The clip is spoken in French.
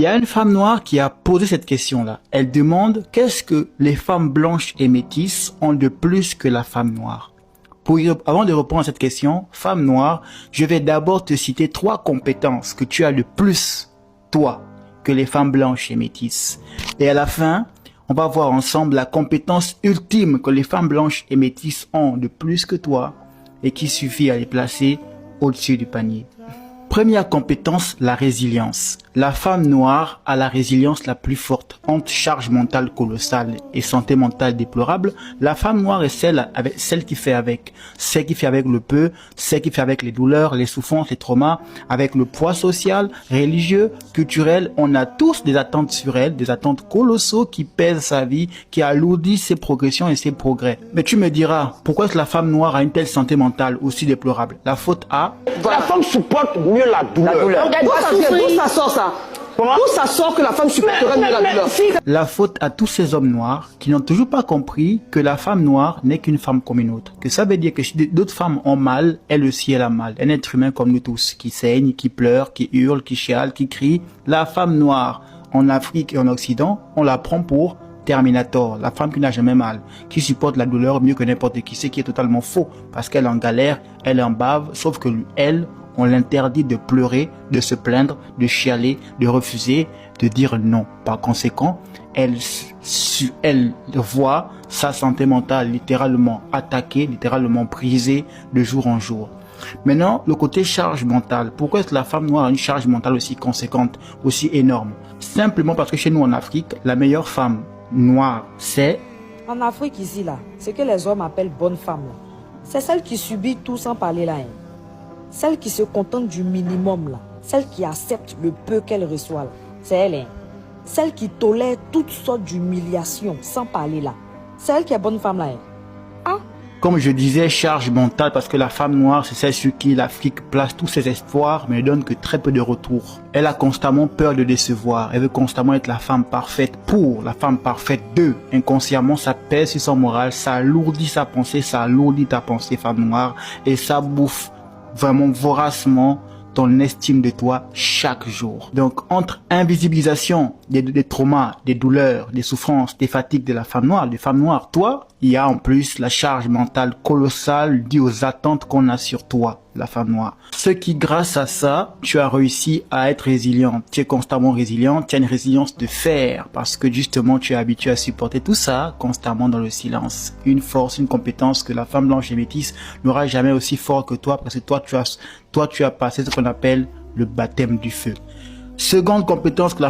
Il y a une femme noire qui a posé cette question-là. Elle demande qu'est-ce que les femmes blanches et métisses ont de plus que la femme noire. Avant de répondre à cette question, femme noire, je vais d'abord te citer 3 compétences que tu as de plus, toi, que les femmes blanches et métisses. Et à la fin, on va voir ensemble la compétence ultime que les femmes blanches et métisses ont de plus que toi et qui suffit à les placer au-dessus du panier. Première compétence, la résilience. La femme noire a la résilience la plus forte. Entre charge mentale colossale et santé mentale déplorable, la femme noire est celle qui fait avec. Celle qui fait avec le peu, celle qui fait avec les douleurs, les souffrances, les traumas, avec le poids social, religieux, culturel. On a tous des attentes sur elle, des attentes colossaux qui pèsent sa vie, qui alourdissent ses progressions et ses progrès. Mais tu me diras, pourquoi est-ce que la femme noire a une telle santé mentale aussi déplorable? La faute à... La femme supporte mieux la douleur. D'où ça sort ça? D'où ça sort que la femme supporterait mieux la douleur? La faute à tous ces hommes noirs qui n'ont toujours pas compris que la femme noire n'est qu'une femme comme une autre. Que ça veut dire que si d'autres femmes ont mal, elle aussi elle a mal. Un être humain comme nous tous, qui saigne, qui pleure, qui hurle, qui chiale, qui crie. La femme noire en Afrique et en Occident, on la prend pour Terminator, la femme qui n'a jamais mal, qui supporte la douleur mieux que n'importe qui, ce qui est totalement faux, parce qu'elle est en galère, elle est en bave, sauf que elle, on l'interdit de pleurer, de se plaindre, de chialer, de refuser, de dire non. Par conséquent, elle voit sa santé mentale littéralement attaquée, littéralement brisée de jour en jour. Maintenant, le côté charge mentale. Pourquoi est-ce que la femme noire a une charge mentale aussi conséquente, aussi énorme? Simplement parce que chez nous en Afrique, la meilleure femme noire, c'est... En Afrique ici, là, ce que les hommes appellent bonne femme, c'est celle qui subit tout sans parler là. Celle qui se contente du minimum, là. Celle qui accepte le peu qu'elle reçoit, là. C'est elle, hein. Celle qui tolère toutes sortes d'humiliations sans parler là. C'est elle qui est bonne femme là. Hein. Ah. Comme je disais, charge mentale, parce que la femme noire, c'est celle sur qui l'Afrique place tous ses espoirs, mais ne donne que très peu de retour. Elle a constamment peur de décevoir. Elle veut constamment être la femme parfaite pour, la femme parfaite de. Inconsciemment, ça pèse sur son moral, ça alourdit sa pensée, ça alourdit ta pensée, femme noire, et ça bouffe vraiment voracement ton estime de toi chaque jour. Donc, entre invisibilisation des traumas, des douleurs, des souffrances, des fatigues de la femme noire, des femmes noires, toi, il y a en plus la charge mentale colossale due aux attentes qu'on a sur toi, la femme noire. Ce qui, grâce à ça, tu as réussi à être résilient. Tu es constamment résilient, tu as une résilience de fer parce que justement, tu es habitué à supporter tout ça constamment dans le silence. Une force, une compétence que la femme blanche et métisse n'aura jamais aussi fort que toi parce que toi, tu as passé ce qu'on appelle le baptême du feu. Seconde compétence que la